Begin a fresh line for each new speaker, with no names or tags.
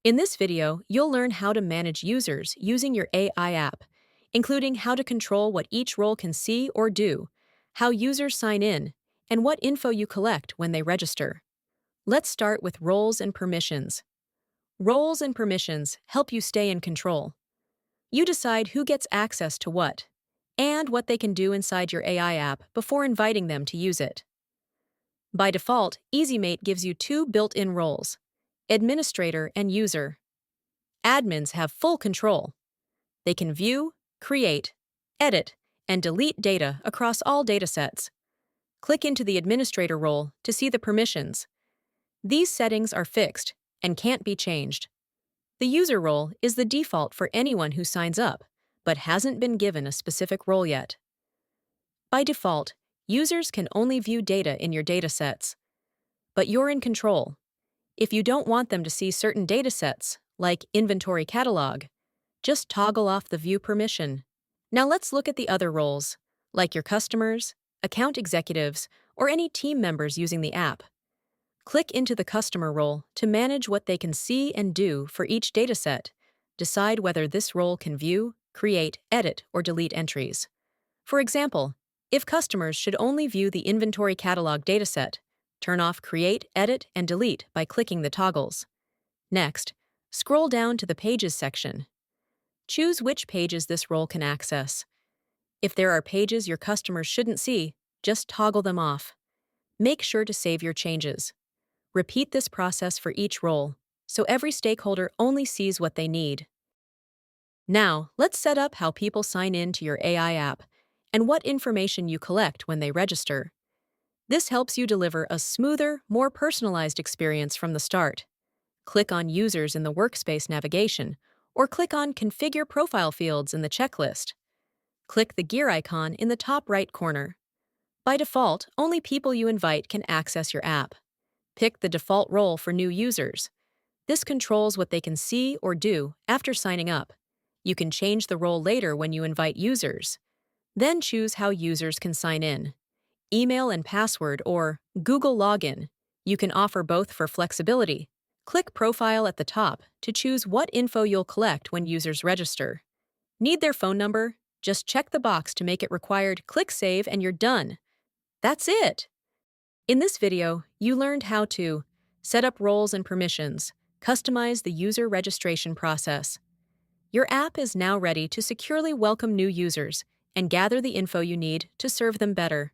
In this video, you'll learn how to manage users using your AI app, including how to control what each role can see or do, how users sign in, and what info you collect when they register. Let's start with roles and permissions. Roles and permissions help you stay in control. You decide who gets access to what, and what they can do inside your AI app before inviting them to use it. By default, EasyMate gives you two built-in roles: administrator and user. Admins have full control. They can view, create, edit, and delete data across all datasets. Click into the administrator role to see the permissions. These settings are fixed and can't be changed. The user role is the default for anyone who signs up, but hasn't been given a specific role yet. By default, users can only view data in your datasets. But you're in control. If you don't want them to see certain datasets, like inventory catalog, just toggle off the view permission. Now let's look at the other roles, like your customers, account executives, or any team members using the app. Click into the customer role to manage what they can see and do for each dataset. Decide whether this role can view, create, edit, or delete entries. For example, if customers should only view the inventory catalog dataset, turn off Create, Edit, and Delete by clicking the toggles. Next, scroll down to the Pages section. Choose which pages this role can access. If there are pages your customers shouldn't see, just toggle them off. Make sure to save your changes. Repeat this process for each role, so every stakeholder only sees what they need. Now, let's set up how people sign in to your AI app and what information you collect when they register. This helps you deliver a smoother, more personalized experience from the start. Click on Users in the Workspace navigation, or click on Configure Profile Fields in the checklist. Click the gear icon in the top right corner. By default, only people you invite can access your app. Pick the default role for new users. This controls what they can see or do after signing up. You can change the role later when you invite users. Then choose how users can sign in: email and password or Google login. You can offer both for flexibility. Click Profile at the top to choose what info you'll collect when users register. Need their phone number? Just check the box to make it required, click Save, and you're done. That's it! In this video, you learned how to set up roles and permissions, customize the user registration process. Your app is now ready to securely welcome new users and gather the info you need to serve them better.